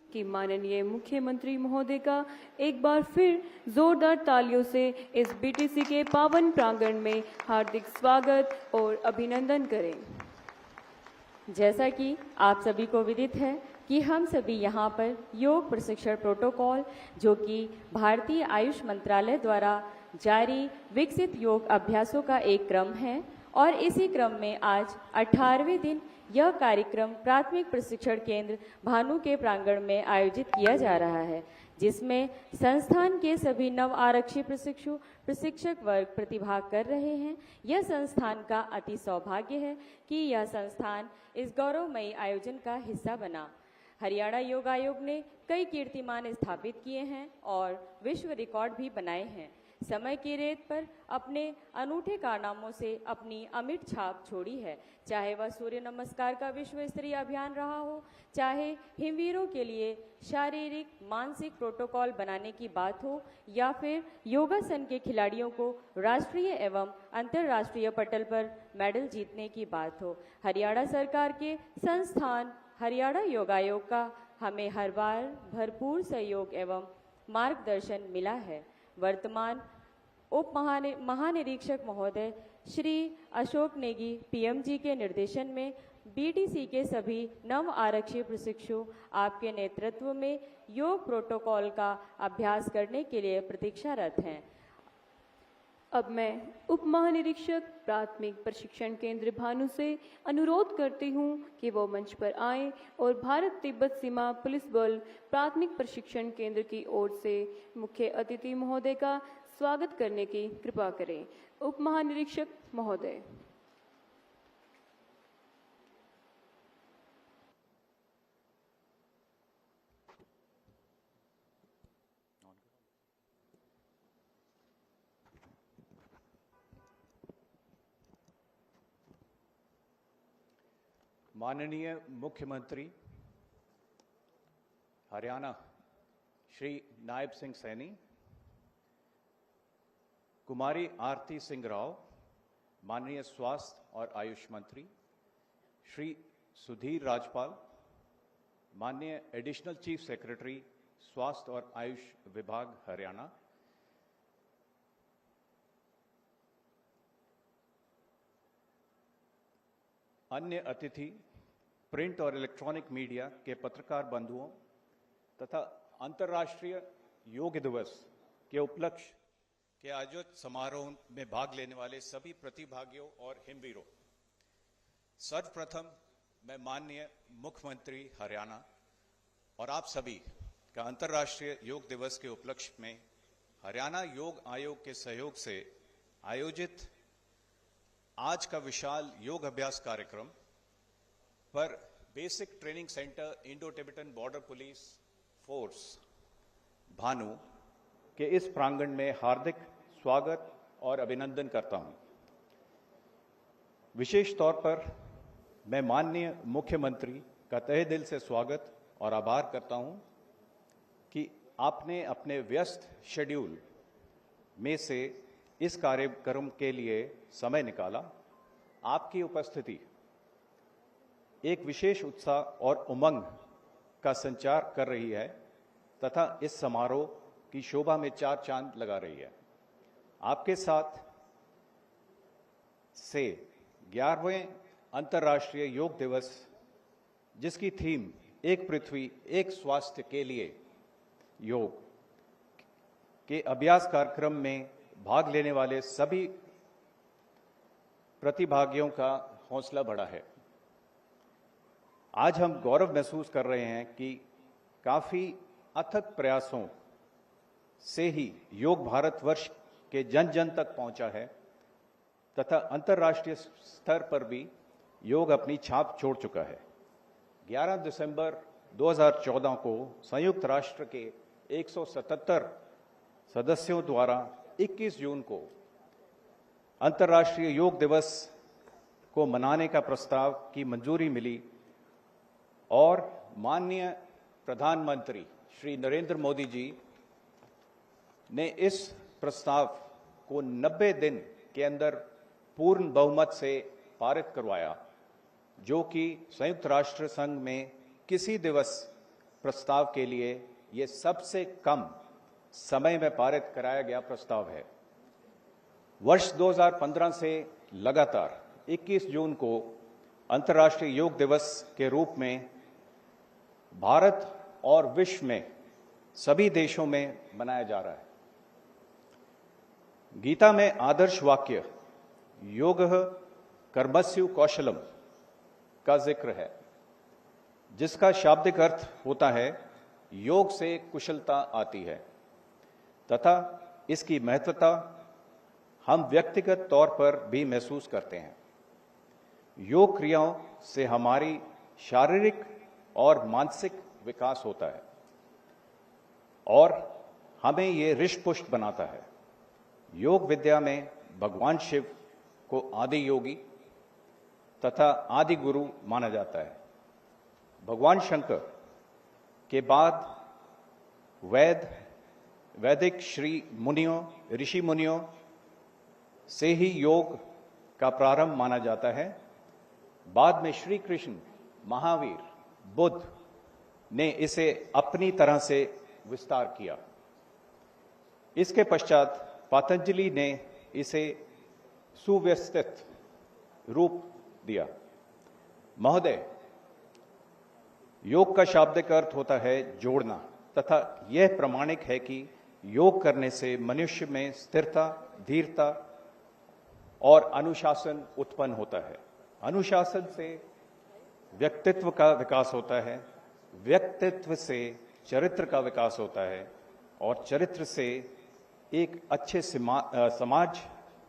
कि माननीय मुख्यमंत्री महोदय का एक बार फिर जोरदार तालियों से इस बीटीसी के पावन प्रांगण में हार्दिक स्वागत और अभिनंदन करें। जैसा कि आप सभी को विदित है कि हम सभी यहाँ पर योग प्रशिक्षण प्रोटोकॉल, जो कि भारतीय आयुष मंत्रालय द्वारा जारी विकसित योग अभ्यासों का एक क्रम है, और इसी क्रम में आज 18वें दिन यह कार्यक्रम प्राथमिक प्रशिक्षण केंद्र भानु के प्रांगण में आयोजित किया जा रहा है, जिसमें संस्थान के सभी नव आरक्षी प्रशिक्षक वर्ग प्रतिभाग कर रहे हैं। यह संस्थान का अति सौभाग्य है कि यह संस्थान इस गौरवमयी आयोजन का हिस्सा बना। हरियाणा योग आयोग ने कई कीर्तिमान स्थापित किए हैं और विश्व रिकॉर्ड भी बनाए हैं। समय की रेत पर अपने अनूठे कारनामों से अपनी अमिट छाप छोड़ी है, चाहे वह सूर्य नमस्कार का विश्व स्तरीय अभियान रहा हो, चाहे हिमवीरों के लिए शारीरिक मानसिक प्रोटोकॉल बनाने की बात हो, या फिर योगासन के खिलाड़ियों को राष्ट्रीय एवं अंतर्राष्ट्रीय पटल पर मेडल जीतने की बात हो। हरियाणा सरकार के संस्थान हरियाणा योग आयोग का हमें हर बार भरपूर सहयोग एवं मार्गदर्शन मिला है। वर्तमान उप महानिरीक्षक महोदय श्री अशोक नेगी पीएमजी के निर्देशन में बीटीसी के सभी नव आरक्षी प्रशिक्षु आपके नेतृत्व में योग प्रोटोकॉल का अभ्यास करने के लिए प्रतीक्षारत हैं। अब मैं उप महानिरीक्षक प्राथमिक प्रशिक्षण केंद्र भानु से अनुरोध करती हूं कि वो मंच पर आएं और भारत तिब्बत सीमा पुलिस बल प्राथमिक प्रशिक्षण केंद्र की ओर से मुख्य अतिथि महोदय का स्वागत करने की कृपा करें। उप महानिरीक्षक महोदय। माननीय मुख्यमंत्री हरियाणा श्री नायब सिंह सैनी, कुमारी आरती सिंह राव, माननीय स्वास्थ्य और आयुष मंत्री श्री सुधीर राजपाल, माननीय एडिशनल चीफ सेक्रेटरी स्वास्थ्य और आयुष विभाग हरियाणा, अन्य अतिथि, प्रिंट और इलेक्ट्रॉनिक मीडिया के पत्रकार बंधुओं तथा अंतर्राष्ट्रीय योग दिवस के उपलक्ष्य के आयोजित समारोह में भाग लेने वाले सभी प्रतिभागियों और हिमवीरों, सर्वप्रथम मैं माननीय मुख्यमंत्री हरियाणा और आप सभी का अंतर्राष्ट्रीय योग दिवस के उपलक्ष्य में हरियाणा योग आयोग के सहयोग से आयोजित आज का विशाल योग अभ्यास कार्यक्रम पर basic training centre Indo Tibetan border police force Bhanu के इस प्रांगण में हार्दिक स्वागत और अभिनंदन करता हूं। विशेष तौर पर मैं माननीय मुख्यमंत्री का तहे दिल से स्वागत और आभार करता हूं कि आपने अपने व्यस्त शेड्यूल में से इस कार्यक्रम के लिए समय निकाला। आपकी उपस्थिति एक विशेष उत्साह और उमंग का संचार कर रही है तथा इस समारोह की शोभा में चार चांद लगा रही है। आपके साथ से 11वें अंतर्राष्ट्रीय योग दिवस, जिसकी थीम एक पृथ्वी एक स्वास्थ्य के लिए योग के अभ्यास कार्यक्रम में भाग लेने वाले सभी प्रतिभागियों का हौसला बढ़ा है। आज हम गौरव महसूस कर रहे हैं कि काफी अथक प्रयासों से ही योग भारतवर्ष के जन जन तक पहुंचा है तथा अंतर्राष्ट्रीय स्तर पर भी योग अपनी छाप छोड़ चुका है। 11 दिसंबर 2014 को संयुक्त राष्ट्र के 177 सदस्यों द्वारा 21 जून को अंतर्राष्ट्रीय योग दिवस को मनाने का प्रस्ताव की मंजूरी मिली और माननीय प्रधानमंत्री श्री नरेंद्र मोदी जी ने इस प्रस्ताव को 90 दिन के अंदर पूर्ण बहुमत से पारित करवाया जो कि संयुक्त राष्ट्र संघ में किसी दिवस प्रस्ताव के लिए ये सबसे कम समय में पारित कराया गया प्रस्ताव है। वर्ष 2015 से लगातार 21 जून को अंतर्राष्ट्रीय योग दिवस के रूप में भारत और विश्व में सभी देशों में मनाया जा रहा है। गीता में आदर्श वाक्य योगः कर्मस्यु कौशलम का जिक्र है, जिसका शाब्दिक अर्थ होता है योग से कुशलता आती है तथा इसकी महत्वता हम व्यक्तिगत तौर पर भी महसूस करते हैं। योग क्रियाओं से हमारी शारीरिक और मानसिक विकास होता है और हमें ये हृष्ट-पुष्ट बनाता है। योग विद्या में भगवान शिव को आदि योगी तथा आदि गुरु माना जाता है। भगवान शंकर के बाद वैदिक ऋषि मुनियों से ही योग का प्रारंभ माना जाता है। बाद में श्री कृष्ण, महावीर, बुद्ध ने इसे अपनी तरह से विस्तार किया। इसके पश्चात पतंजलि ने इसे सुव्यवस्थित रूप दिया। महोदय, योग का शाब्दिक अर्थ होता है जोड़ना तथा यह प्रमाणिक है कि योग करने से मनुष्य में स्थिरता, धीरता और अनुशासन उत्पन्न होता है। अनुशासन से व्यक्तित्व का विकास होता है, व्यक्तित्व से चरित्र का विकास होता है और चरित्र से एक अच्छे समाज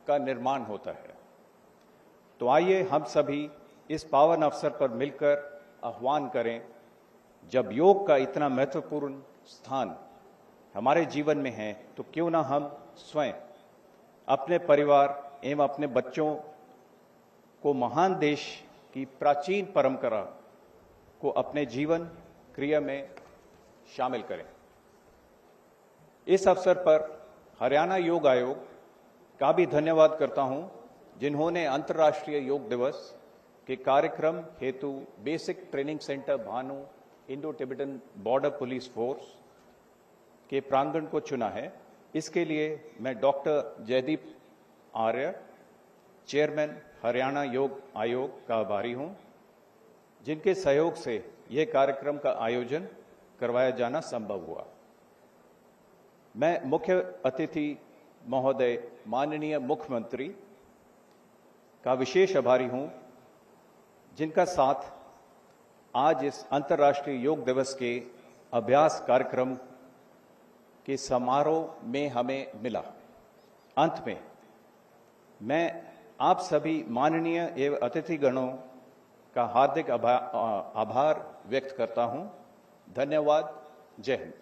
का निर्माण होता है। तो आइए हम सभी इस पावन अवसर पर मिलकर आह्वान करें, जब योग का इतना महत्वपूर्ण स्थान हमारे जीवन में है तो क्यों ना हम स्वयं, अपने परिवार एवं अपने बच्चों को महान देश की प्राचीन परंपरा को अपने जीवन क्रिया में शामिल करें। इस अवसर पर हरियाणा योग आयोग का भी धन्यवाद करता हूं, जिन्होंने अंतर्राष्ट्रीय योग दिवस के कार्यक्रम हेतु basic training centre Bhanu Indo Tibetan border police force के प्रांगण को चुना है। इसके लिए मैं डॉक्टर जयदीप आर्य, चेयरमैन हरियाणा योग आयोग का आभारी हूं, जिनके सहयोग से यह कार्यक्रम का आयोजन करवाया जाना संभव हुआ। मैं मुख्य अतिथि महोदय माननीय मुख्यमंत्री का विशेष आभारी हूं, जिनका साथ आज इस अंतर्राष्ट्रीय योग दिवस के अभ्यास कार्यक्रम के समारोह में हमें मिला। अंत में मैं आप सभी माननीय एवं अतिथिगणों का हार्दिक आभार व्यक्त करता हूं। धन्यवाद। जय हिंद।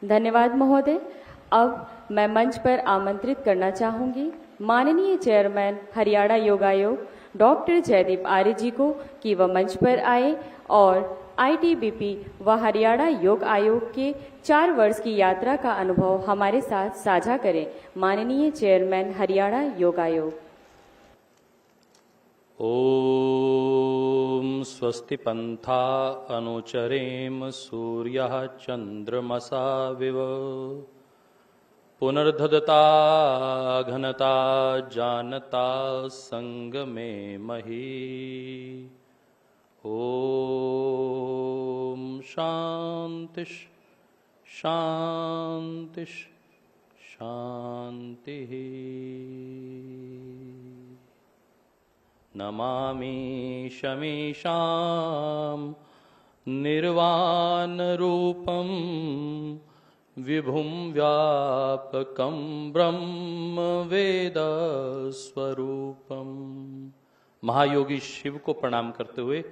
धन्यवाद महोदय। अब मैं मंच पर आमंत्रित करना चाहूंगी माननीय चेयरमैन हरियाणा योग आयोग डॉक्टर जयदीप आर्य जी को कि वह मंच पर आए और आईटीबीपी व हरियाणा योग आयोग के 4 वर्ष की यात्रा का अनुभव हमारे साथ साझा करें। माननीय चेयरमैन हरियाणा योग आयोग। ओम स्वस्ति पंथा अनुचरेम सूर्यः चंद्रमसा विव पुनर्धदता घनता जानता संगमे मही। ओम शांति शांति शांति। नमामि शमीशां निर्वाणरूपं विभुं व्यापकं ब्रह्म वेद स्वरूपम। महायोगी शिव को प्रणाम करते हुए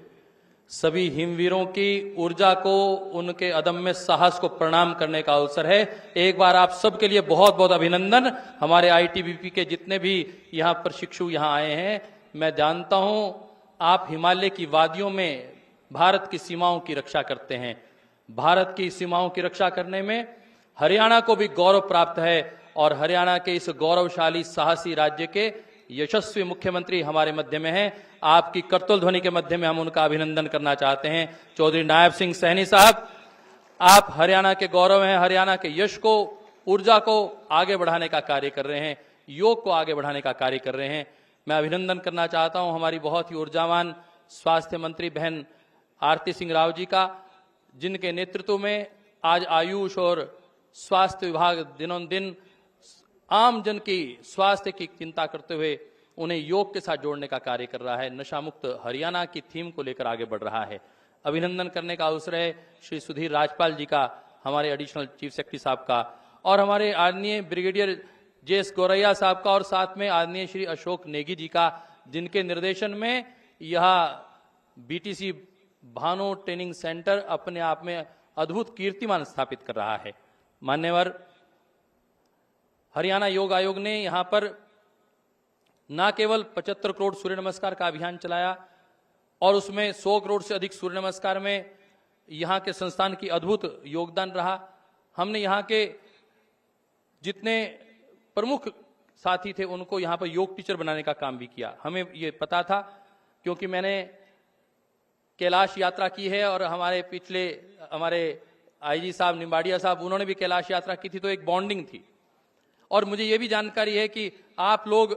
सभी हिमवीरों की ऊर्जा को, उनके अदम्य साहस को प्रणाम करने का अवसर है। एक बार आप सबके लिए बहुत बहुत अभिनंदन। हमारे आईटीबीपी के जितने भी यहाँ प्रशिक्षु यहाँ आए हैं, मैं जानता हूं आप हिमालय की वादियों में भारत की सीमाओं की रक्षा करते हैं। भारत की सीमाओं की रक्षा करने में हरियाणा को भी गौरव प्राप्त है। और हरियाणा के इस गौरवशाली साहसी राज्य के यशस्वी मुख्यमंत्री हमारे मध्य में हैं। आपकी करतल ध्वनि के मध्य में हम उनका अभिनंदन करना चाहते हैं। चौधरी नायब सिंह सैनी साहब, आप हरियाणा के गौरव हैं, हरियाणा के यश को, ऊर्जा को आगे बढ़ाने का कार्य कर रहे हैं, योग को आगे बढ़ाने का कार्य कर रहे हैं। मैं अभिनंदन करना चाहता हूं हमारी बहुत ही ऊर्जावान स्वास्थ्य मंत्री बहन आरती सिंह राव जी का, जिनके नेतृत्व में आज आयुष और स्वास्थ्य विभाग दिनों दिन आम जन की स्वास्थ्य की चिंता करते हुए उन्हें योग के साथ जोड़ने का कार्य कर रहा है। नशा मुक्त हरियाणा की थीम को लेकर आगे बढ़ रहा है। अभिनंदन करने का अवसर है श्री सुधीर राजपाल जी का, हमारे एडिशनल चीफ सेक्रेटरी साहब का, और हमारे आदरणीय ब्रिगेडियर जेएस गौरैया साहब का, और साथ में आदरणीय श्री अशोक नेगी जी का, जिनके निर्देशन में यह बीटीसी भानो ट्रेनिंग सेंटर अपने आप में अद्भुत कीर्तिमान स्थापित कर रहा है। मान्यवर, हरियाणा योग आयोग ने यहां पर न केवल 75 करोड़ सूर्य नमस्कार का अभियान चलाया और उसमें 100 करोड़ से अधिक सूर्य नमस्कार में यहां के संस्थान की अद्भुत योगदान रहा। हमने यहां के जितने प्रमुख साथी थे उनको यहां पर योग टीचर बनाने का काम भी किया। हमें ये पता था क्योंकि मैंने कैलाश यात्रा की है और हमारे आईजी साहब निम्बाड़िया साहब, उन्होंने भी कैलाश यात्रा की थी, तो एक बॉन्डिंग थी। और मुझे ये भी जानकारी है कि आप लोग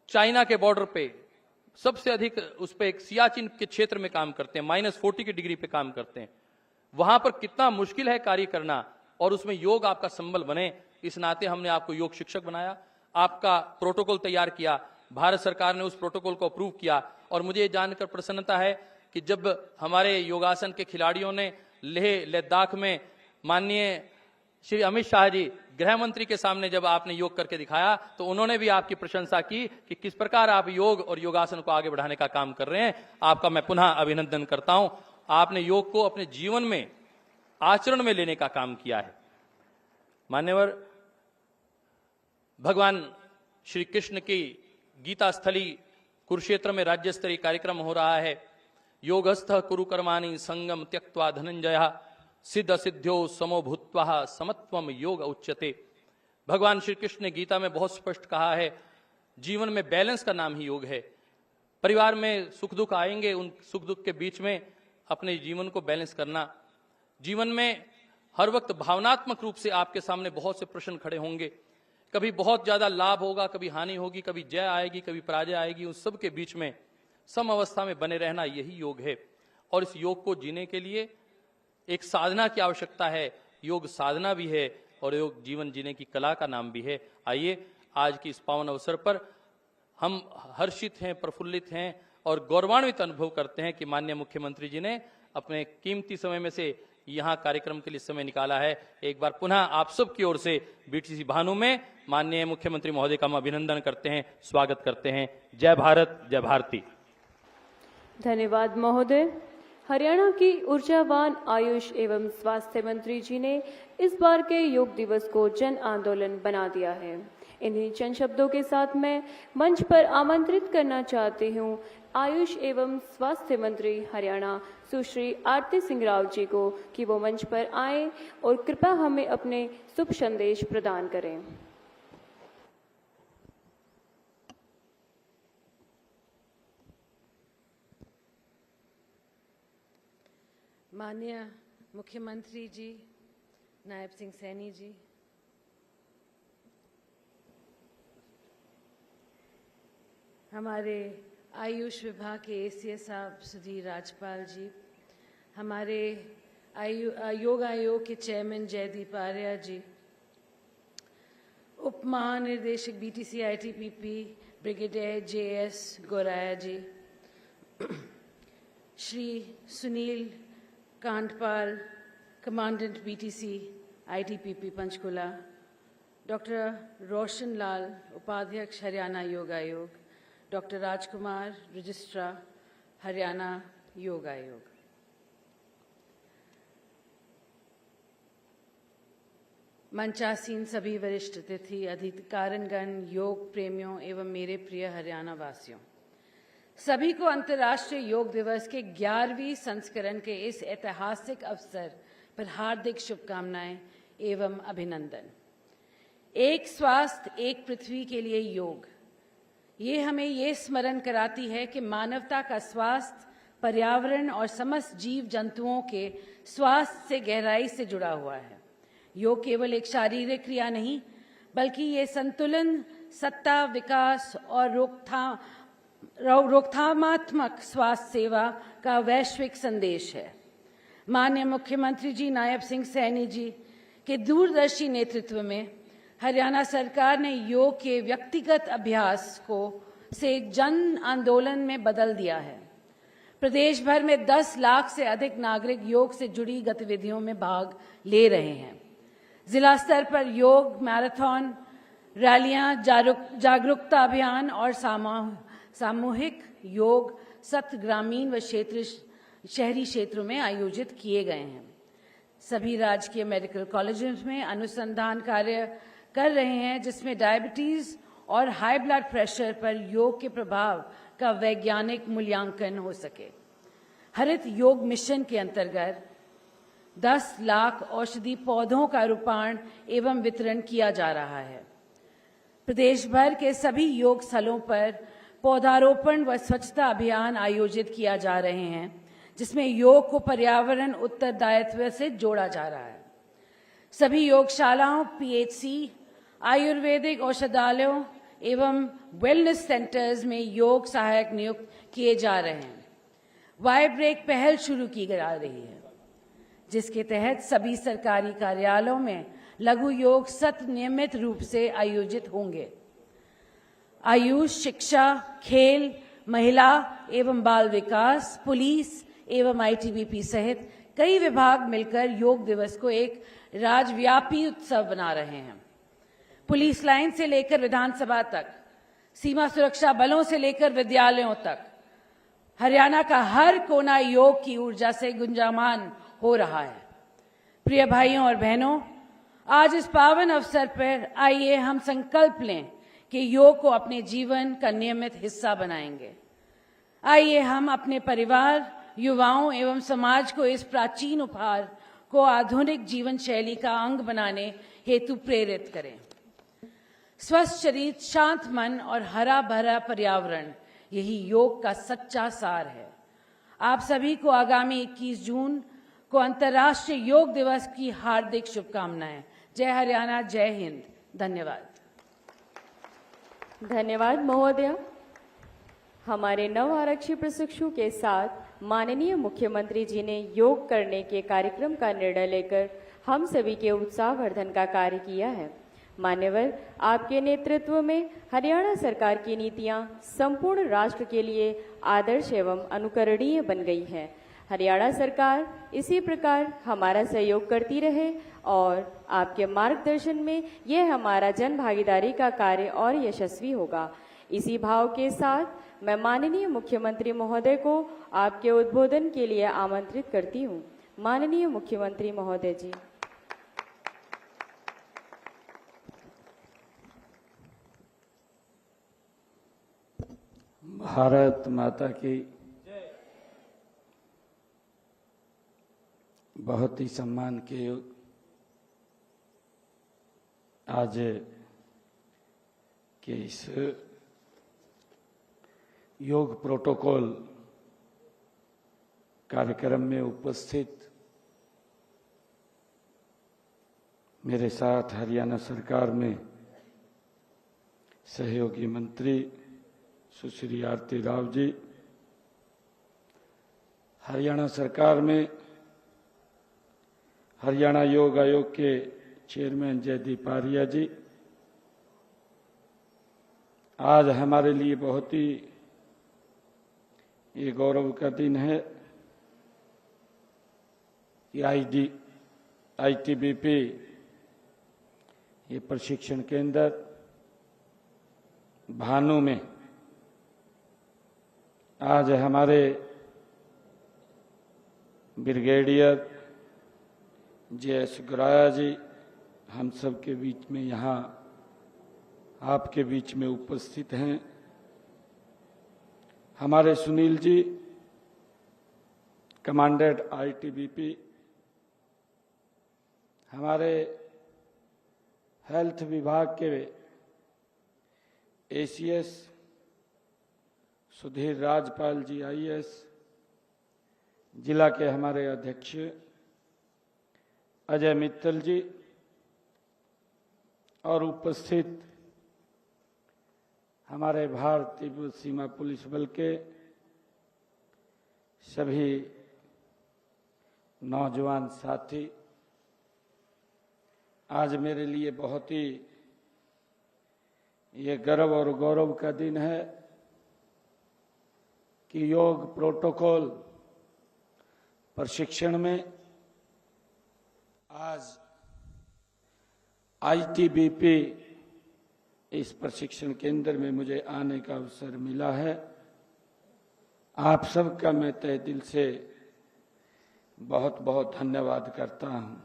चाइना के बॉर्डर पे सबसे अधिक उस पे एक सियाचिन के क्षेत्र में काम करते हैं, -40 की डिग्री पे काम करते हैं। वहां पर कितना मुश्किल है कार्य करना, और उसमें योग आपका संबल बने, इस नाते हमने आपको योग शिक्षक बनाया, आपका प्रोटोकॉल तैयार किया, भारत सरकार ने उस प्रोटोकॉल को अप्रूव किया। और मुझे ये जानकर प्रसन्नता है कि जब हमारे योगासन के खिलाड़ियों ने लेह लद्दाख में माननीय श्री अमित शाह जी गृह मंत्री के सामने जब आपने योग करके दिखाया, तो उन्होंने भी आपकी प्रशंसा की कि किस प्रकार आप योग और योगासन को आगे बढ़ाने का काम कर रहे हैं। आपका मैं पुनः अभिनंदन करता हूं। आपने योग को अपने जीवन में आचरण में लेने का काम किया है। मान्यवर, भगवान श्री कृष्ण की गीता स्थली कुरुक्षेत्र में राज्य स्तरीय कार्यक्रम हो रहा है। योगस्थ कुरु कर्माणि संगम त्यक्त्वा धनंजय सिद्ध सिद्ध्यो समो भूत्वा समत्वम योग उच्यते। भगवान श्री कृष्ण ने गीता में बहुत स्पष्ट कहा है, जीवन में बैलेंस का नाम ही योग है। परिवार में सुख दुख आएंगे, उन सुख दुख के बीच में अपने जीवन को बैलेंस करना। जीवन में हर वक्त भावनात्मक रूप से आपके सामने बहुत से प्रश्न खड़े होंगे, कभी बहुत ज्यादा लाभ होगा, कभी हानि होगी, कभी जय आएगी, कभी पराजय आएगी। उन सब के बीच में सम अवस्था में बने रहना यही योग है। और इस योग को जीने के लिए एक साधना की आवश्यकता है। योग साधना भी है और योग जीवन जीने की कला का नाम भी है। आइए, आज की इस पावन अवसर पर हम हर्षित हैं, प्रफुल्लित हैं और गौरवान्वित अनुभव करते हैं कि माननीय मुख्यमंत्री जी ने अपने कीमती समय में से यहाँ कार्यक्रम के लिए समय निकाला है। एक बार पुनः आप सब की ओर से बीटीसी भानु में माननीय मुख्यमंत्री महोदय का हम अभिनंदन करते हैं, स्वागत करते हैं। जय भारत, जय भारती। धन्यवाद महोदय। हरियाणा की ऊर्जावान आयुष एवं स्वास्थ्य मंत्री जी ने इस बार के योग दिवस को जन आंदोलन बना दिया है। इन्हीं चंद शब्दों के साथ मैं मंच पर आमंत्रित करना चाहती हूँ आयुष एवं स्वास्थ्य मंत्री हरियाणा सुश्री आरती सिंह राव जी को कि वो मंच पर आएं और कृपया हमें अपने शुभ संदेश प्रदान करें। माननीय मुख्यमंत्री जी नायब सिंह सैनी जी, हमारे आयुष विभाग के एसीएस साहब सुधीर राजपाल जी, हमारे योग आयोग के चेयरमैन जयदीप आर्या जी, उप महानिदेशक BTC आईटीपीपी brigadier JS Gauraiya ji, Shri Sunil Kandpal commandant BTC ITBP Panchkula, doctor Roshan Lal उपाध्यक्ष हरियाणा योग आयोग, डॉक्टर राजकुमार रजिस्ट्रार हरियाणा योग आयोग, मंचासीन सभी वरिष्ठ अतिथि अधिकारीगण, योग प्रेमियों एवं मेरे प्रिय हरियाणा वासियों, सभी को अंतर्राष्ट्रीय योग दिवस के 11वीं संस्करण के इस ऐतिहासिक अवसर पर हार्दिक शुभकामनाएं एवं अभिनंदन। एक स्वास्थ्य एक पृथ्वी के लिए योग, ये हमें ये स्मरण कराती है कि मानवता का स्वास्थ्य पर्यावरण और समस्त जीव जंतुओं के स्वास्थ्य से गहराई से जुड़ा हुआ है। योग केवल एक शारीरिक क्रिया नहीं, बल्कि ये संतुलन, सत्ता, विकास और रोकथामात्मक स्वास्थ्य सेवा का वैश्विक संदेश है। माननीय मुख्यमंत्री जी नायब सिंह सैनी जी के दूरदर्शी नेतृत्व में हरियाणा सरकार ने योग के व्यक्तिगत अभ्यास को से जन आंदोलन में बदल दिया है। प्रदेश भर में 10 लाख से अधिक नागरिक योग से जुड़ी गतिविधियों में भाग ले रहे हैं। जिला स्तर पर योग मैराथन, रैलियां, जागरूकता अभियान और सामूहिक योग सत्र ग्रामीण व शहरी क्षेत्रों में आयोजित किए गए हैं। सभी राजकीय मेडिकल कॉलेजों में अनुसंधान कार्य कर रहे हैं, जिसमें डायबिटीज और हाई ब्लड प्रेशर पर योग के प्रभाव का वैज्ञानिक मूल्यांकन हो सके। हरित योग मिशन के अंतर्गत 10 लाख औषधि पौधों का रोपण एवं वितरण किया जा रहा है। प्रदेश भर के सभी योग स्थलों पर पौधारोपण व स्वच्छता अभियान आयोजित किया जा रहे हैं, जिसमें योग को पर्यावरण उत्तरदायित्व से जोड़ा जा रहा है। सभी योगशालाओं, पीएचसी, आयुर्वेदिक औषधालयों एवं वेलनेस सेंटर्स में योग सहायक नियुक्त किए जा रहे हैं। वाई ब्रेक पहल शुरू की जा रही है, जिसके तहत सभी सरकारी कार्यालयों में लघु योग सत्र नियमित रूप से आयोजित होंगे। आयुष, शिक्षा, खेल, महिला एवं बाल विकास, पुलिस एवं आईटीबीपी सहित कई विभाग मिलकर योग दिवस को एक राज्यव्यापी उत्सव बना रहे हैं। पुलिस लाइन से लेकर विधानसभा तक, सीमा सुरक्षा बलों से लेकर विद्यालयों तक, हरियाणा का हर कोना योग की ऊर्जा से गुंजायमान हो रहा है। प्रिय भाइयों और बहनों, आज इस पावन अवसर पर आइए हम संकल्प लें कि योग को अपने जीवन का नियमित हिस्सा बनाएंगे। आइए हम अपने परिवार, युवाओं एवं समाज को इस प्राचीन उपहार को आधुनिक जीवन शैली का अंग बनाने हेतु प्रेरित करें। स्वस्थ शरीर, शांत मन और हरा भरा पर्यावरण, यही योग का सच्चा सार है। आप सभी को आगामी 21 जून को अंतर्राष्ट्रीय योग दिवस की हार्दिक शुभकामनाएं। जय हरियाणा, जय हिंद। धन्यवाद। धन्यवाद महोदय। हमारे नव आरक्षी प्रशिक्षु के साथ माननीय मुख्यमंत्री जी ने योग करने के कार्यक्रम का निर्णय लेकर हम सभी के उत्साहवर्धन का कार्य किया है। मान्यवर, आपके नेतृत्व में हरियाणा सरकार की नीतियां संपूर्ण राष्ट्र के लिए आदर्श एवं अनुकरणीय बन गई हैं। हरियाणा सरकार इसी प्रकार हमारा सहयोग करती रहे और आपके मार्गदर्शन में यह हमारा जन भागीदारी का कार्य और यशस्वी होगा। इसी भाव के साथ मैं माननीय मुख्यमंत्री महोदय को आपके उद्बोधन के लिए आमंत्रित करती हूँ। माननीय मुख्यमंत्री महोदय जी। भारत माता की बहुत ही सम्मान के आज के इस योग प्रोटोकॉल कार्यक्रम में उपस्थित मेरे साथ हरियाणा सरकार में सहयोगी मंत्री सुश्री आरती राव जी, हरियाणा सरकार में हरियाणा योग आयोग के चेयरमैन जयदीप आर्या जी, आज हमारे लिए बहुत ही ये गौरव का दिन है कि आईटीबीपी ये प्रशिक्षण केंद्र भानु में आज हमारे ब्रिगेडियर जे.एस. गुराया जी हम सब के बीच में यहाँ आपके बीच में उपस्थित हैं। हमारे सुनील जी, कमांडेंट आईटीबीपी, हमारे हेल्थ विभाग के एसीएस सुधीर राजपाल जी आईएएस, जिला के हमारे अध्यक्ष अजय मित्तल जी और उपस्थित हमारे भारतीय सीमा पुलिस बल के सभी नौजवान साथी, आज मेरे लिए बहुत ही ये गर्व और गौरव का दिन है कि योग प्रोटोकॉल प्रशिक्षण में आज आईटीबीपी इस प्रशिक्षण केंद्र में मुझे आने का अवसर मिला है। आप सबका मैं तहे दिल से बहुत बहुत धन्यवाद करता हूं।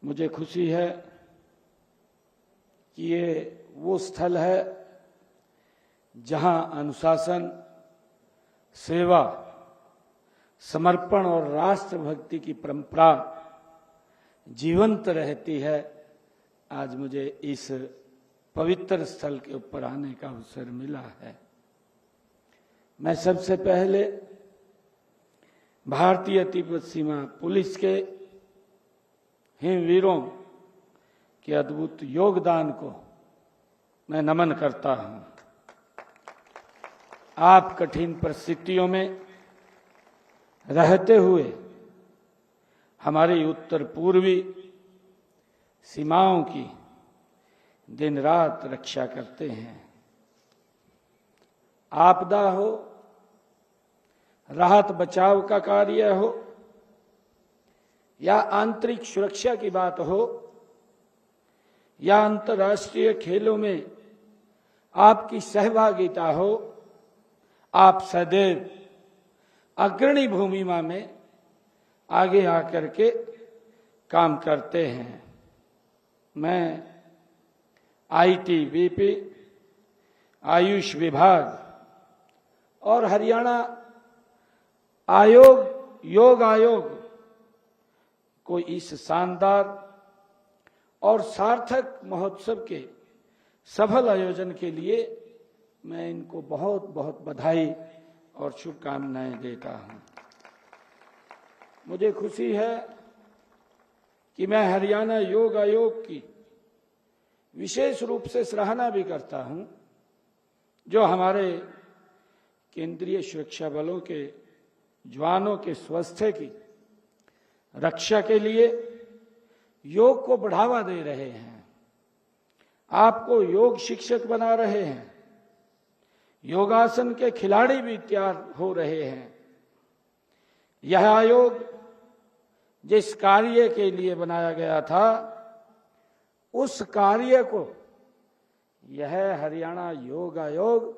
मुझे खुशी है कि ये वो स्थल है जहां अनुशासन, सेवा, समर्पण और राष्ट्रभक्ति की परंपरा जीवंत रहती है। आज मुझे इस पवित्र स्थल के ऊपर आने का अवसर मिला है। मैं सबसे पहले भारतीय तिब्बत सीमा पुलिस के हिमवीरों के अद्भुत योगदान को मैं नमन करता हूं। आप कठिन परिस्थितियों में रहते हुए हमारी उत्तर पूर्वी सीमाओं की दिन रात रक्षा करते हैं। आपदा हो, राहत बचाव का कार्य हो या आंतरिक सुरक्षा की बात हो या अंतर्राष्ट्रीय खेलों में आपकी सहभागिता हो, आप सदैव अग्रणी भूमिका में आगे आकर के काम करते हैं। मैं आईटीबीपी, आयुष विभाग और हरियाणा योग आयोग को इस शानदार और सार्थक महोत्सव के सफल आयोजन के लिए मैं इनको बहुत बहुत बधाई और शुभकामनाएं देता हूं। मुझे खुशी है कि मैं हरियाणा योग आयोग की विशेष रूप से सराहना भी करता हूं, जो हमारे केंद्रीय सुरक्षा बलों के जवानों के स्वास्थ्य की रक्षा के लिए योग को बढ़ावा दे रहे हैं, आपको योग शिक्षक बना रहे हैं, योगासन के खिलाड़ी भी तैयार हो रहे हैं। यह आयोग जिस कार्य के लिए बनाया गया था, उस कार्य को यह हरियाणा योग आयोग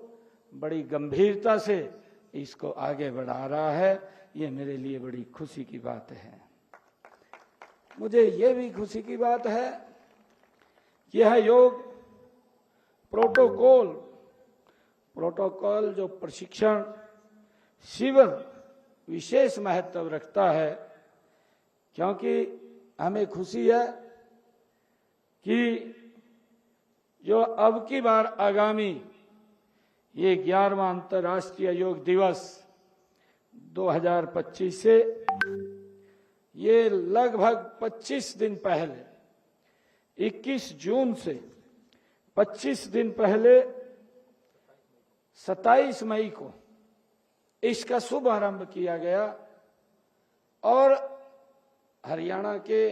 बड़ी गंभीरता से इसको आगे बढ़ा रहा है। ये मेरे लिए बड़ी खुशी की बात है। मुझे ये भी खुशी की बात है कि यह योग प्रोटोकॉल जो प्रशिक्षण शिविर विशेष महत्व रखता है, क्योंकि हमें खुशी है कि जो अब की बार आगामी ये 11वां अंतर्राष्ट्रीय योग दिवस 2025 से ये लगभग 25 दिन पहले 21 जून से 25 दिन पहले 27 मई को इसका शुभारंभ किया गया और हरियाणा के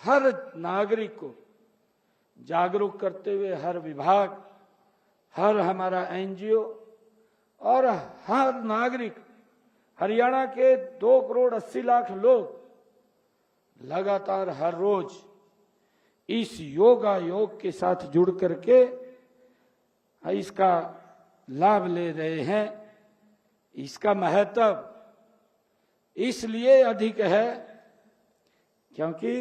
हर नागरिक को जागरूक करते हुए हर विभाग, हर हमारा एनजीओ और हर नागरिक, हरियाणा के 2 करोड़ 80 लाख लोग लगातार हर रोज इस योगा योग के साथ जुड़ करके इसका लाभ ले रहे हैं। इसका महत्व इसलिए अधिक है क्योंकि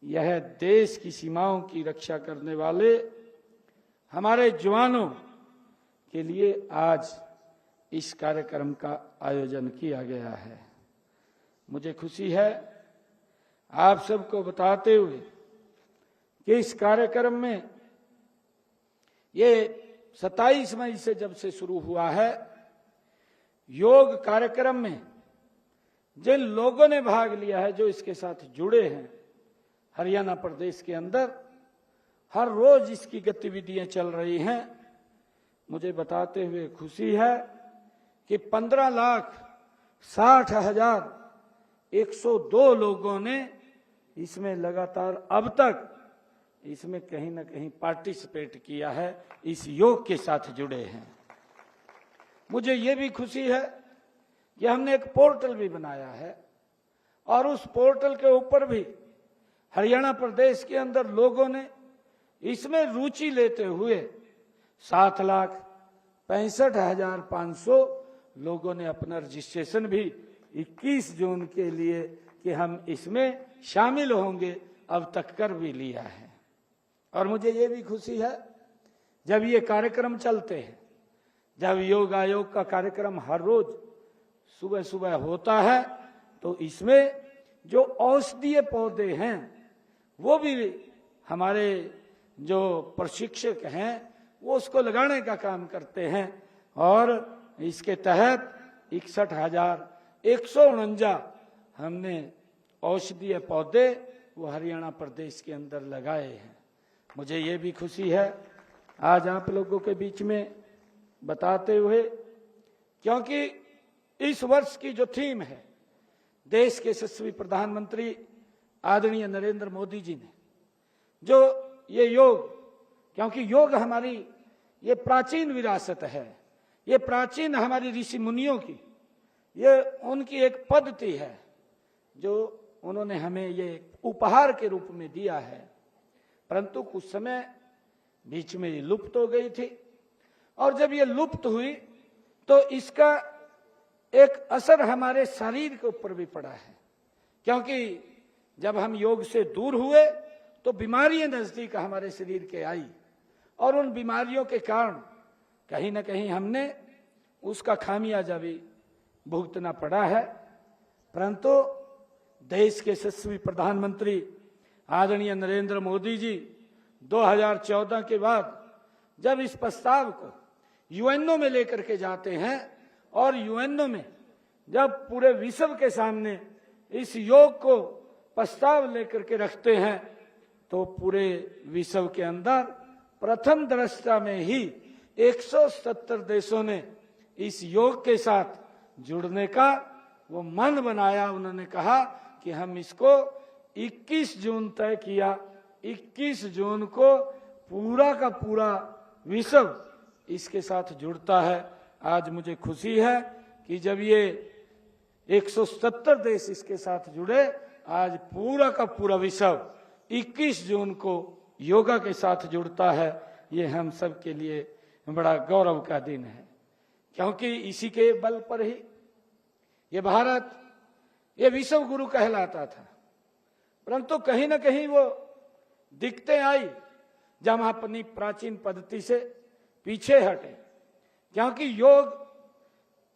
यह देश की सीमाओं की रक्षा करने वाले हमारे जवानों के लिए आज इस कार्यक्रम का आयोजन किया गया है। मुझे खुशी है आप सबको बताते हुए कि इस कार्यक्रम में ये 27 मई से जब से शुरू हुआ है, योग कार्यक्रम में जिन लोगों ने भाग लिया है, जो इसके साथ जुड़े हैं, हरियाणा प्रदेश के अंदर हर रोज इसकी गतिविधियां चल रही हैं। मुझे बताते हुए खुशी है कि 15,60,102 लोगों ने इसमें लगातार अब तक इसमें कहीं ना कहीं पार्टिसिपेट किया है, इस योग के साथ जुड़े हैं। मुझे ये भी खुशी है कि हमने एक पोर्टल भी बनाया है और उस पोर्टल के ऊपर भी हरियाणा प्रदेश के अंदर लोगों ने इसमें रुचि लेते हुए 7,65,500 लोगों ने अपना रजिस्ट्रेशन भी 21 जून के लिए कि हम इसमें शामिल होंगे अब तक कर भी लिया है। और मुझे ये भी खुशी है जब ये कार्यक्रम चलते हैं, जब योग आयोग का कार्यक्रम हर रोज सुबह सुबह होता है, तो इसमें जो औषधीय पौधे हैं वो भी हमारे जो प्रशिक्षक हैं वो उसको लगाने का काम करते हैं। और इसके तहत 61,149 हमने औषधीय पौधे वो हरियाणा प्रदेश के अंदर लगाए हैं। मुझे ये भी खुशी है आज आप लोगों के बीच में बताते हुए, क्योंकि इस वर्ष की जो थीम है, देश के यशस्वी प्रधानमंत्री आदरणीय नरेंद्र मोदी जी ने जो ये योग, क्योंकि योग हमारी ये प्राचीन विरासत है, ये प्राचीन हमारी ऋषि मुनियों की ये उनकी एक पद्धति है जो उन्होंने हमें ये उपहार के रूप में दिया है, परंतु कुछ समय बीच में ये लुप्त हो गई थी। और जब ये लुप्त हुई तो इसका एक असर हमारे शरीर के ऊपर भी पड़ा है, क्योंकि जब हम योग से दूर हुए तो बीमारियां नजदीक हमारे शरीर के आई और उन बीमारियों के कारण कहीं ना कहीं हमने उसका खामियाजा भी भुगतना पड़ा है। परंतु देश के यशस्वी प्रधानमंत्री आदरणीय नरेंद्र मोदी जी 2014 के बाद जब इस प्रस्ताव को यूएनओ में लेकर के जाते हैं और यूएनओ में जब पूरे विश्व के सामने इस योग को प्रस्ताव लेकर के रखते हैं, तो पूरे विश्व के अंदर प्रथम दृष्टया में ही 170 देशों ने इस योग के साथ जुड़ने का वो मन बनाया। उन्होंने कहा कि हम इसको 21 जून तय किया, 21 जून को पूरा का पूरा विश्व इसके साथ जुड़ता है। आज मुझे खुशी है कि जब ये 170 देश इसके साथ जुड़े, आज पूरा का पूरा विश्व 21 जून को योगा के साथ जुड़ता है। ये हम सब के लिए बड़ा गौरव का दिन है, क्योंकि इसी के बल पर ही ये भारत ये विश्व गुरु कहलाता था। परंतु कहीं ना कहीं वो दिक्कतें आई जब हम अपनी प्राचीन पद्धति से पीछे हटे, क्योंकि योग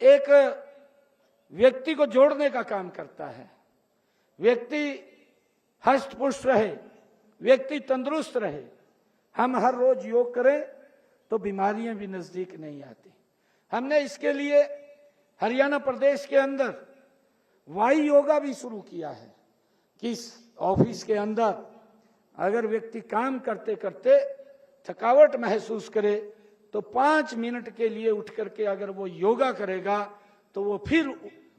एक व्यक्ति को जोड़ने का काम करता है। व्यक्ति हष्ट पुष्ट रहे, व्यक्ति तंदुरुस्त रहे। हम हर रोज योग करें तो बीमारियां भी नजदीक नहीं आती। हमने इसके लिए हरियाणा प्रदेश के अंदर वायु योगा भी शुरू किया है कि इस ऑफिस के अंदर अगर व्यक्ति काम करते करते थकावट महसूस करे तो 5 मिनट के लिए उठ करके अगर वो योगा करेगा तो वो फिर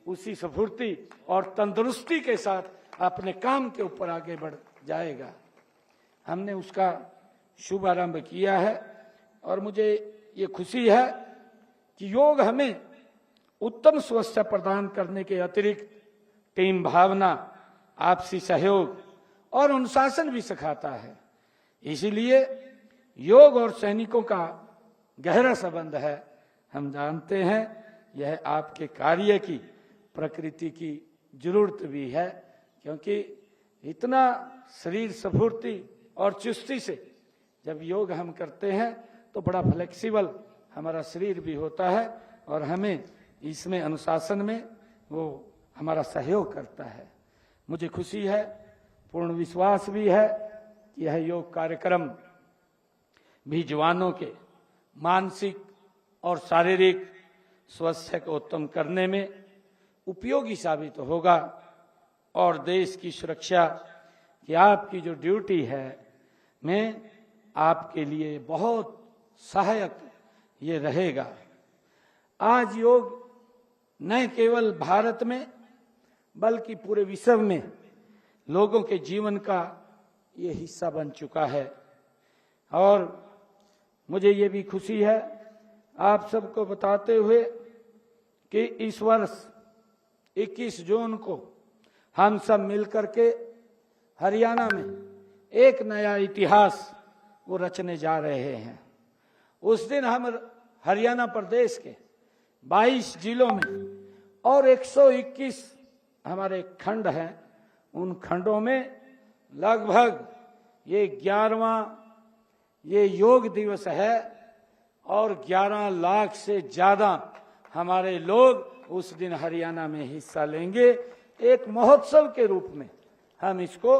उसी स्फूर्ति और तंदुरुस्ती के साथ अपने काम के ऊपर आगे बढ़ जाएगा। हमने उसका शुभारंभ किया है और मुझे ये खुशी है कि योग हमें उत्तम स्वास्थ्य प्रदान करने के अतिरिक्त टीम भावना, आपसी सहयोग और अनुशासन भी सिखाता है। इसीलिए योग और सैनिकों का गहरा संबंध है। हम जानते हैं यह आपके कार्य की प्रकृति की जरूरत भी है, क्योंकि इतना शरीर स्फूर्ति और चुस्ती से जब योग हम करते हैं तो बड़ा फ्लेक्सिबल हमारा शरीर भी होता है और हमें इसमें अनुशासन में वो हमारा सहयोग करता है। मुझे खुशी है, पूर्ण विश्वास भी है कि यह योग कार्यक्रम भी जवानों के मानसिक और शारीरिक स्वास्थ्य को उत्तम करने में उपयोगी साबित होगा और देश की सुरक्षा की आपकी जो ड्यूटी है में आपके लिए बहुत सहायक ये रहेगा। आज योग न केवल भारत में बल्कि पूरे विश्व में लोगों के जीवन का ये हिस्सा बन चुका है और मुझे ये भी खुशी है आप सबको बताते हुए कि इस वर्ष 21 जून को हम सब मिलकर के हरियाणा में एक नया इतिहास वो रचने जा रहे हैं। उस दिन हम हरियाणा प्रदेश के 22 जिलों में और 121 हमारे खंड हैं, उन खंडों में लगभग ये 11वां ये योग दिवस है और 11 लाख से ज्यादा हमारे लोग उस दिन हरियाणा में हिस्सा लेंगे। एक महोत्सव के रूप में हम इसको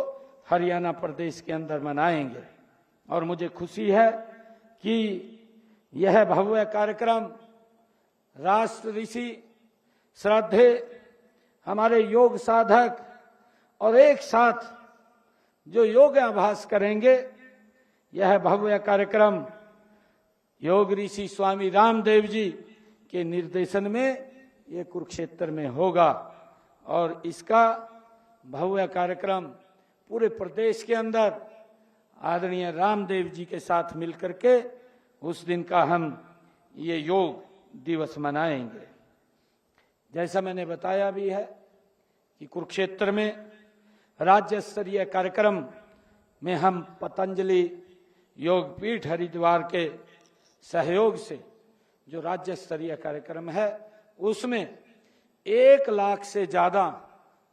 हरियाणा प्रदेश के अंदर मनाएंगे और मुझे खुशी है कि यह भव्य कार्यक्रम राष्ट्र ऋषि श्रद्धे हमारे योग साधक और एक साथ जो योगाभ्यास करेंगे, यह भव्य कार्यक्रम योग ऋषि स्वामी रामदेव जी के निर्देशन में ये कुरुक्षेत्र में होगा और इसका भव्य कार्यक्रम पूरे प्रदेश के अंदर आदरणीय रामदेव जी के साथ मिलकर के उस दिन का हम ये योग दिवस मनाएंगे। जैसा मैंने बताया भी है कि कुरुक्षेत्र में राज्य स्तरीय कार्यक्रम में हम पतंजलि योग पीठ हरिद्वार के सहयोग से जो राज्य स्तरीय कार्यक्रम है उसमें 1 लाख से ज्यादा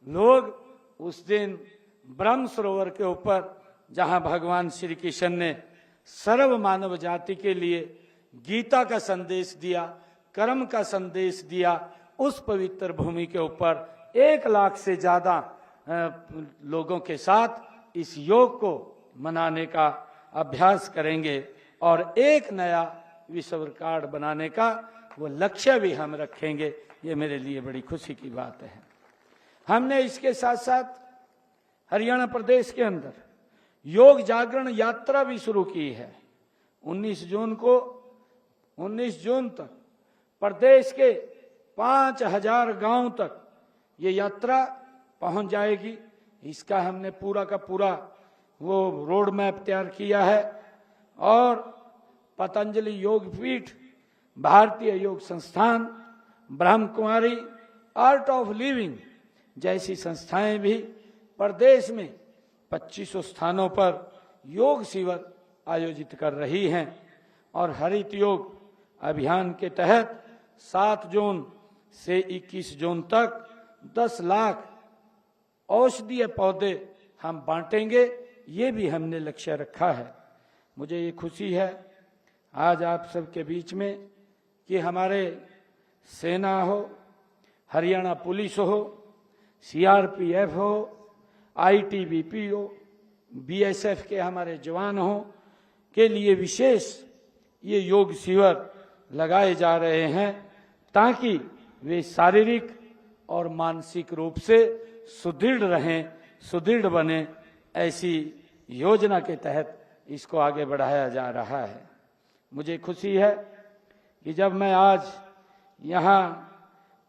लोग उस दिन ब्रह्म सरोवर के ऊपर जहां भगवान श्री कृष्ण ने सर्व मानव जाति के लिए गीता का संदेश दिया, कर्म का संदेश दिया, उस पवित्र भूमि के ऊपर 1 लाख से ज्यादा लोगों के साथ इस योग को मनाने का अभ्यास करेंगे और एक नया विश्व रिकॉर्ड बनाने का वो लक्ष्य भी हम रखेंगे। ये मेरे लिए बड़ी खुशी की बात है। हमने इसके साथ साथ हरियाणा प्रदेश के अंदर योग जागरण यात्रा भी शुरू की है। 19 जून तक प्रदेश के 5000 गांव तक ये यात्रा पहुंच जाएगी। इसका हमने पूरा का पूरा वो रोड मैप तैयार किया है और पतंजलि योग पीठ, भारतीय योग संस्थान, Brahma Kumari, art of living जैसी संस्थाएं भी प्रदेश में 2500 स्थानों पर योग शिविर आयोजित कर रही हैं और हरित योग अभियान के तहत 7 जून से 21 जून तक 10 लाख औषधीय पौधे हम बांटेंगे। ये भी हमने लक्ष्य रखा है। मुझे ये खुशी है आज आप सबके बीच में कि हमारे सेना हो, हरियाणा पुलिस हो, सीआरपीएफ हो, आईटीबीपी हो, बीएसएफ के हमारे जवान हो के लिए विशेष ये योग शिविर लगाए जा रहे हैं ताकि वे शारीरिक और मानसिक रूप से सुदृढ़ रहें, सुदृढ़ बने। ऐसी योजना के तहत इसको आगे बढ़ाया जा रहा है। मुझे खुशी है कि जब मैं आज यहाँ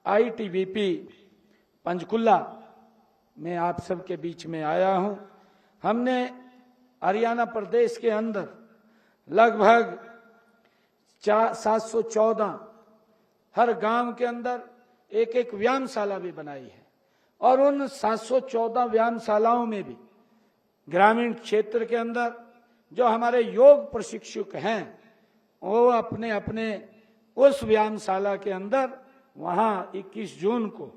आईटीबीपी पंचकुला में आप सबके बीच में आया हूँ, हमने हरियाणा प्रदेश के अंदर लगभग 714 हर गांव के अंदर एक एक व्यायामशाला भी बनाई है और उन 714 व्यायामशालाओं में भी ग्रामीण क्षेत्र के अंदर जो हमारे योग प्रशिक्षक हैं वो अपने अपने उस व्यायामशाला के अंदर वहां 21 जून को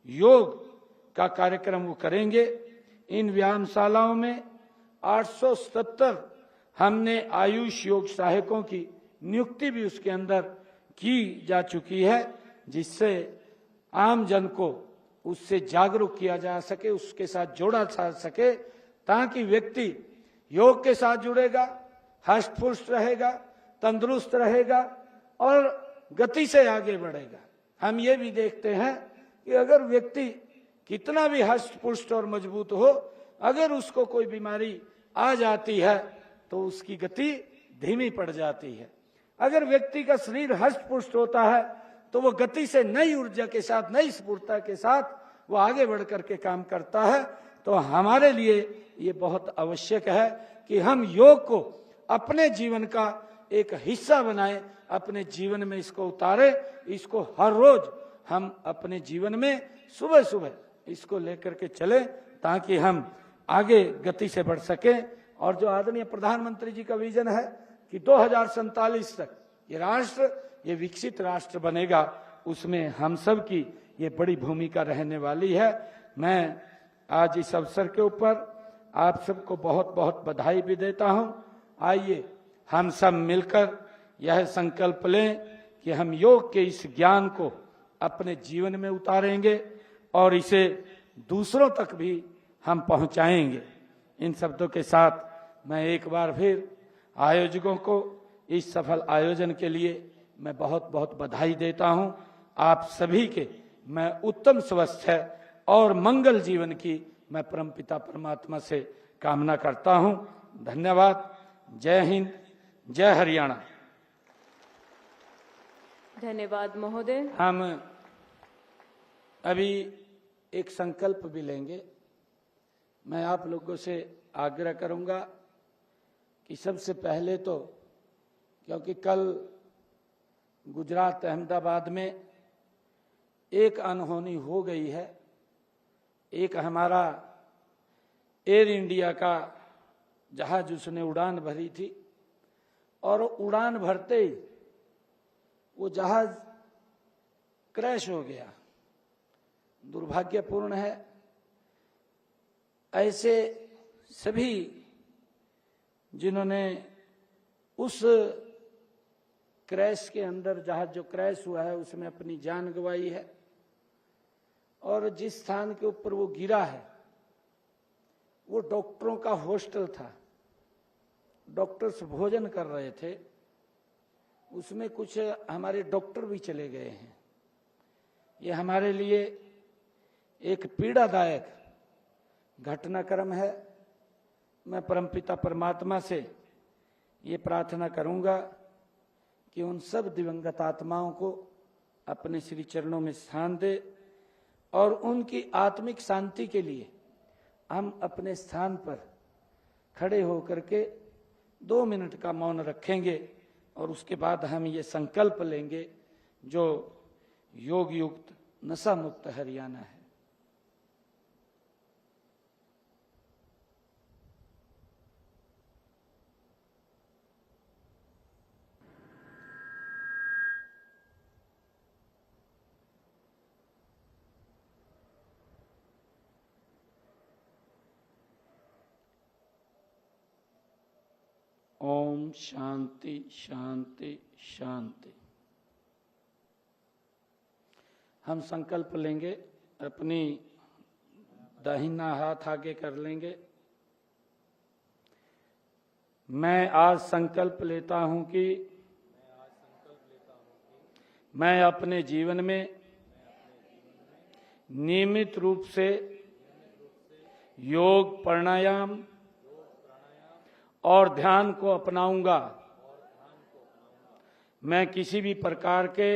योग का कार्यक्रम वो करेंगे। इन व्यायामशालाओं में 877 हमने आयुष योग सहायकों की नियुक्ति भी उसके अंदर की जा चुकी है जिससे आम जन को उससे जागरूक किया जा सके, उसके साथ जोड़ा जा सके ताकि व्यक्ति योग के साथ जुड़ेगा, हष्ट पुष्ट रहेगा, तंदुरुस्त रहेगा और गति से आगे बढ़ेगा। हम ये भी देखते हैं कि अगर व्यक्ति कितना भी हष्ट पुष्ट और मजबूत हो, अगर उसको कोई बीमारी आ जाती है तो उसकी गति धीमी पड़ जाती है। अगर व्यक्ति का शरीर हष्ट पुष्ट होता है तो वो गति से नई ऊर्जा के साथ, नई स्फूर्ता के साथ वो आगे बढ़ करके काम करता है। तो हमारे लिए ये बहुत आवश्यक है कि हम योग को अपने जीवन का एक हिस्सा बनाएं, अपने जीवन में इसको उतारें, इसको हर रोज हम अपने जीवन में सुबह सुबह इसको लेकर के चलें ताकि हम आगे गति से बढ़ सकें। और जो आदरणीय प्रधानमंत्री जी का विजन है कि 2047 तक ये राष्ट्र, ये विकसित राष्ट्र बनेगा, उसमें हम सब की ये बड़ी भूमिका रहने वाली है। मैं आज इस अवसर के ऊपर आप सबको बहुत बहुत बधाई भी देता हूं। आइए हम सब मिलकर यह संकल्प लें कि हम योग के इस ज्ञान को अपने जीवन में उतारेंगे और इसे दूसरों तक भी हम पहुंचाएंगे। इन शब्दों के साथ मैं एक बार फिर आयोजकों को इस सफल आयोजन के लिए मैं बहुत बहुत बधाई देता हूं। आप सभी के मैं उत्तम स्वास्थ्य और मंगल जीवन की मैं परमपिता परमात्मा से कामना करता हूं। धन्यवाद। जय हिंद, जय हरियाणा। धन्यवाद महोदय। हम अभी एक संकल्प भी लेंगे। मैं आप लोगों से आग्रह करूंगा कि सबसे पहले तो, क्योंकि कल गुजरात अहमदाबाद में एक अनहोनी हो गई है। एक हमारा एयर इंडिया का जहाज, उसने उड़ान भरी थी और उड़ान भरते ही वो जहाज क्रैश हो गया। दुर्भाग्यपूर्ण है। ऐसे सभी जिन्होंने उस क्रैश के अंदर, जहाज जो क्रैश हुआ है उसमें अपनी जान गंवाई है, और जिस स्थान के ऊपर वो गिरा है वो डॉक्टरों का हॉस्टल था। डॉक्टर्स भोजन कर रहे थे, उसमें कुछ हमारे डॉक्टर भी चले गए हैं। ये हमारे लिए एक पीड़ादायक घटनाक्रम है। मैं परमपिता परमात्मा से ये प्रार्थना करूंगा कि उन सब दिवंगत आत्माओं को अपने श्री चरणों में स्थान दे और उनकी आत्मिक शांति के लिए हम अपने स्थान पर खड़े होकर के 2 मिनट का मौन रखेंगे और उसके बाद हम ये संकल्प लेंगे जो योग युक्त नशा मुक्त हरियाणा है। ओम शांति शांति शांति। हम संकल्प लेंगे, अपनी दाहिना हाथ आगे कर लेंगे। मैं आज संकल्प लेता हूं कि मैं अपने जीवन में नियमित रूप से योग, प्राणायाम और ध्यान को अपनाऊंगा। मैं किसी भी प्रकार के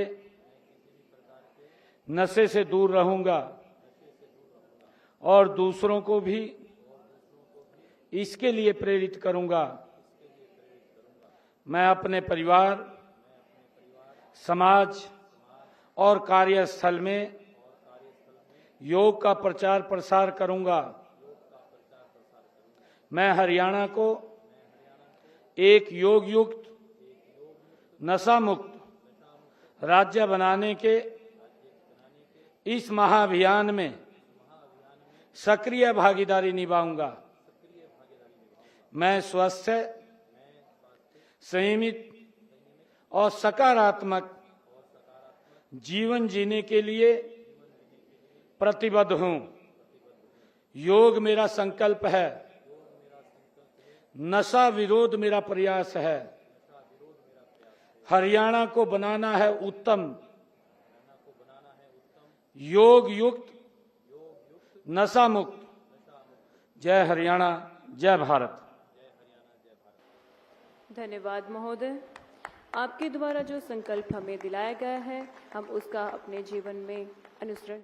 नशे से दूर रहूंगा और दूसरों को भी इसके लिए प्रेरित करूंगा। मैं अपने परिवार, समाज और कार्यस्थल में योग का प्रचार प्रसार करूंगा। मैं हरियाणा को एक योग युक्त, नशा मुक्त राज्य बनाने के इस महाअभियान में सक्रिय भागीदारी निभाऊंगा। मैं स्वस्थ, संयमित और सकारात्मक जीवन जीने के लिए प्रतिबद्ध हूं। योग मेरा संकल्प है, नशा विरोध मेरा प्रयास है। हरियाणा को बनाना है उत्तम, योग युक्त, नशा मुक्त। जय हरियाणा, जय भारत। धन्यवाद महोदय। आपके द्वारा जो संकल्प हमें दिलाया गया है, हम उसका अपने जीवन में अनुसरण